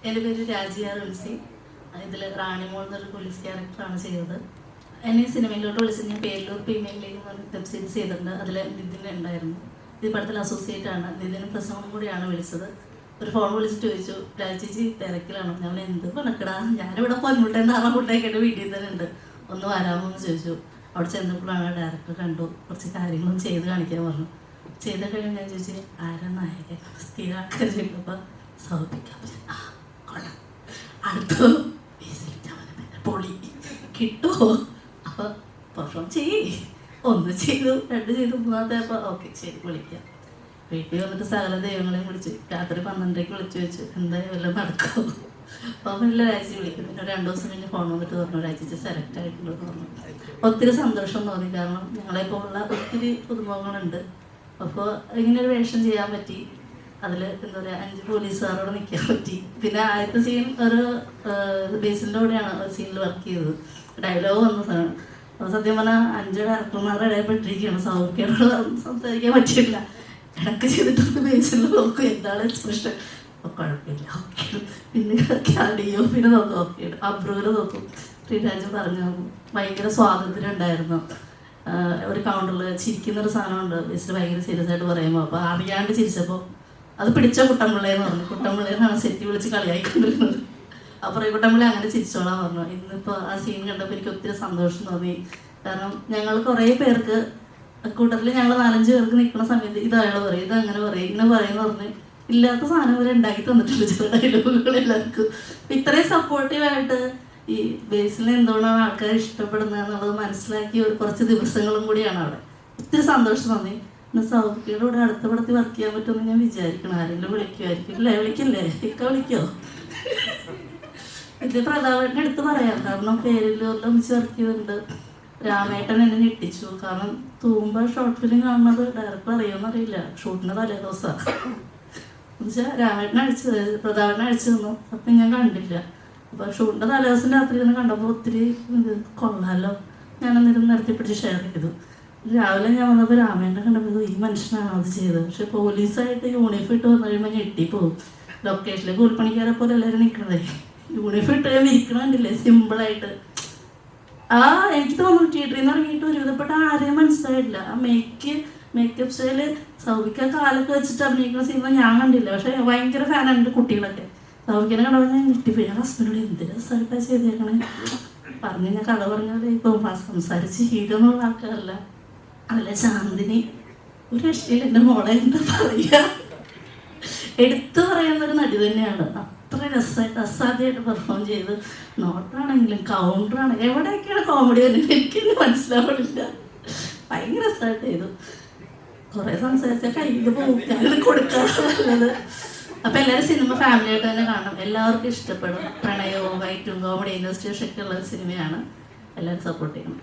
എൻ്റെ പേര് രാജിയ റംസി. ഇതിൽ റാണിമോൾ എന്നൊരു പോലീസ് ക്യാരക്ടറാണ് ചെയ്തത്. എന്നെ സിനിമയിലോട്ട് വിളിച്ചത് ഞാൻ പേരിലൂർ ഫീമെയിലേക്ക് വെബ് സീരീസ് ചെയ്തിട്ടുണ്ട്. അതിൽ നിതിൻ ഉണ്ടായിരുന്നു. ഇത് പടത്തിൽ അസോസിയേറ്റ് ആണ്. നിതിനും പ്രസവം കൂടിയാണ് വിളിച്ചത്. ഒരു ഫോൺ വിളിച്ചിട്ട് ചോദിച്ചു, രാജിച്ചി തിരക്കിലാണോ? ഞാൻ എന്ത് പണക്കടാ, ഞാനിവിടെ പൊന്മുട്ടേൻ്റെ ആറാമുട്ടയൊക്കെ എൻ്റെ വീട്ടിൽ തന്നെ ഉണ്ട്, ഒന്ന് വരാമോ എന്ന് ചോദിച്ചു. അവിടെ ചെന്നപ്പോഴാണ് ഡയറക്ടർ കണ്ടു, കുറച്ച് കാര്യങ്ങളും ചെയ്ത് കാണിക്കാൻ പറഞ്ഞു. ചെയ്ത കഴിഞ്ഞ് ഞാൻ ചോദിച്ചു, ആരാ നായകൻ? സ്ഥിരം ആൾക്കാർ ചോദിക്കുമ്പോൾ സൗഭിക്കാൻ ആ കൊള്ളാം, അടുത്ത പൊളി കിട്ടുമോ? അപ്പോൾ പെർഫോം ചെയ്യേ. ഒന്ന് ചെയ്തു, രണ്ട് ചെയ്തു, മൂന്നാമത്തെ അപ്പോൾ ഓക്കെ ശരി വിളിക്കാം. വീട്ടിൽ വന്നിട്ട് സകല ദൈവങ്ങളെയും വിളിച്ചു. രാത്രി 12:00 വിളിച്ചു വെച്ചു, എന്തായാലും വല്ലതും നടക്കുമോ? അപ്പോൾ ഇല്ല രാജി വിളിക്കും. പിന്നെ 2 ദിവസം കഴിഞ്ഞ് ഫോൺ വന്നിട്ട് പറഞ്ഞു, രാജിച്ച് സെലക്ട് ആയിട്ടുണ്ടെന്ന് പറഞ്ഞു. ഒത്തിരി സന്തോഷം തോന്നി. കാരണം ഞങ്ങളെപ്പോലുള്ള ഒത്തിരി പുതുമുഖങ്ങളുണ്ട്. അപ്പോൾ ഇങ്ങനൊരു വേഷം ചെയ്യാൻ പറ്റി. അതിൽ എന്താ പറയുക, 5 പോലീസുകാരോട് നിൽക്കാൻ പറ്റി. പിന്നെ ആദ്യത്തെ സീൻ ഒരു ബേസിൻ്റെ കൂടെയാണ് സീനിൽ വർക്ക് ചെയ്തത്. ഡയലോഗ് വന്നതാണ്. അപ്പോൾ സത്യം പറഞ്ഞാൽ 5 ഡയറക്ടർമാരുടെ ഇടയിൽപ്പെട്ടിരിക്കുകയാണ്. സൗഖ്യത്തോട് സംസാരിക്കാൻ പറ്റില്ല. ഇടയ്ക്ക് ചെയ്തിട്ടൊന്ന് ബേസിൽ നോക്കും എന്താണ് എക്സ്പ്രഷൻ. അപ്പോൾ കുഴപ്പമില്ല, ഓക്കെ. പിന്നെ ക്യാഡിയോ പിന്നെ നോക്കും, ഓക്കെ. അബ്രൂര് നോക്കും. ശ്രീരാജ് പറഞ്ഞു, ഭയങ്കര സ്വാതന്ത്ര്യം ഉണ്ടായിരുന്നു. ഒരു കൗണ്ടറിൽ ചിരിക്കുന്നൊരു സാധനമുണ്ട് ബേസിൽ ഭയങ്കര സീരിയസ് ആയിട്ട് പറയുമ്പോൾ. അപ്പോൾ അറിയാണ്ട് ചിരിച്ചപ്പോൾ അത് പിടിച്ച കുട്ടൻപിള്ളയെന്ന് പറഞ്ഞു. കുട്ടൻപിള്ളയെന്നാണ് സെറ്റി വിളിച്ച് കളിയായിക്കൊണ്ടിരുന്നത്. അപ്പോൾ ഈ കുട്ടൻപിള്ളി അങ്ങനെ ചിരിച്ചോളാൻ പറഞ്ഞു. ഇന്നിപ്പോൾ ആ സീൻ കണ്ടപ്പോൾ എനിക്ക് ഒത്തിരി സന്തോഷം തോന്നി. കാരണം ഞങ്ങൾ കുറേ പേർക്ക് കൂട്ടത്തിൽ ഞങ്ങൾ 4-5 പേർക്ക് നിൽക്കുന്ന സമയത്ത് ഇത് അയാൾ പറയും, ഇത് അങ്ങനെ പറയും, ഇങ്ങനെ പറയുമെന്ന് പറഞ്ഞ് ഇല്ലാത്ത സാധനം വരെ ഉണ്ടാക്കി തന്നിട്ടുണ്ട് ചില ഡയലോഗുകൾ എല്ലാവർക്കും. ഇത്രയും സപ്പോർട്ടീവായിട്ട് ഈ ബേസിൽ എന്തുകൊണ്ടാണ് ആൾക്കാർ ഇഷ്ടപ്പെടുന്നത് എന്നുള്ളത് മനസ്സിലാക്കിയ ഒരു കുറച്ച് ദിവസങ്ങളും കൂടിയാണ് അവിടെ. ഒത്തിരി സന്തോഷം തോന്നി. പിന്നെ സൗഖ്യയുടെ കൂടെ അടുത്ത പടത്തിൽ വർക്ക് ചെയ്യാൻ പറ്റുമെന്ന് ഞാൻ വിചാരിക്കണം. ആരെങ്കിലും വിളിക്കുമായിരിക്കും. ഇല്ലേ, വിളിക്കില്ലേ? ഇക്ക വിളിക്കോ? ഇത് പ്രതാപേട്ടനെ എടുത്ത് പറയാം. കാരണം പേരിലൂരിൽ ഒന്നിച്ച് വർക്ക് ചെയ്തിട്ടുണ്ട്. രാമേട്ടൻ എന്നെ ഞെട്ടിച്ചു. കാരണം തൂമ്പ ഷോർട്ട് ഫിലിം കാണുന്നത് ഡയറക്ടർ അറിയുമെന്നറിയില്ല. ഷൂട്ടിൻ്റെ തലേ ദിവസമാണ് എന്നുവെച്ചാൽ രാമേട്ടനെ പ്രതാപേട്ടനെ അടിച്ചു തന്നു. അപ്പം ഞാൻ കണ്ടില്ല. അപ്പോൾ ഷൂട്ടിൻ്റെ തലേ ദിവസം രാത്രി ഇരുന്ന് കണ്ടപ്പോൾ ഒത്തിരി കൊള്ളാമല്ലോ. ഞാനന്നിരുന്ന് നിർത്തിപ്പിടിച്ച് ഷെയർ ചെയ്തു. രാവിലെ ഞാൻ വന്നപ്പോൾ രാമേട്ടനെ കണ്ടപ്പോൾ ഈ മനുഷ്യനാണ് അത് ചെയ്തത്. പക്ഷെ പോലീസായിട്ട് യൂണിഫോം ഇട്ട് വന്നു കഴിയുമ്പോൾ ഞെട്ടിപ്പോവും. ലൊക്കേഷനിൽ കൂലിപ്പണിക്കാരെ പോലെ എല്ലാവരും നിൽക്കണതേ. യൂണിഫോം ഇട്ട് കഴിയുമ്പോൾ ഇരിക്കണമില്ലേ സിമ്പിളായിട്ട്. എനിക്ക് തോന്നുന്നു തിയേറ്ററിൽ നിന്ന് ഇറങ്ങിയിട്ട് ഒരുവിധപ്പെട്ട ആരെയും മനസ്സിലായിട്ടില്ല. ആ മേക്കപ്പ് സ്റ്റൈല് സൗഭിക്ക കാലൊക്കെ വെച്ചിട്ട് അഭിനയിക്കുന്ന സിനിമ ഞാൻ കണ്ടില്ല. പക്ഷെ ഭയങ്കര ഫാനുണ്ട് കുട്ടികളൊക്കെ. സൗഭിക്കനെ കണ്ടപ്പോൾ ഞാൻ ഞെട്ടിപ്പോയി. ഞാൻ ഹസ്ബൻഡോട് എന്ത് രസമായിട്ടാണ് ചെയ്തേക്കണേ പറഞ്ഞ് ഞാൻ കഥ പറഞ്ഞാൽ ഇപ്പോൾ സംസാരിച്ച് ഹീരോ എന്നുള്ള ആൾക്കാരല്ല. അതിലെ ചാന്ദിനി ഒരു രക്ഷയിൽ എൻ്റെ മോളെ എന്താ പറയുക, എടുത്തു പറയുന്നൊരു നടി തന്നെയാണ്. അത്ര രസമായിട്ട് അസാധ്യമായിട്ട് പെർഫോം ചെയ്ത് നോട്ടാണെങ്കിലും കൗണ്ടറാണെങ്കിലും എവിടെയൊക്കെയാണ് കോമഡി വരുന്നത് എനിക്കെന്നെ മനസ്സിലാവില്ല. ഭയങ്കര രസമായിട്ട് ചെയ്തു. കുറേ സംസാരിച്ചാൽ കയ്യിൽ പോകാൻ കൊടുക്കാറുള്ളത്. അപ്പോൾ എല്ലാവരും സിനിമ ഫാമിലിയായിട്ട് തന്നെ കാണണം. എല്ലാവർക്കും ഇഷ്ടപ്പെടും. പ്രണയവും വൈറ്റും കോമഡി ഇൻവെസ്റ്റിഗേഷൻ ഒക്കെ ഉള്ള സിനിമയാണ്. എല്ലാവരും സപ്പോർട്ട് ചെയ്യണം.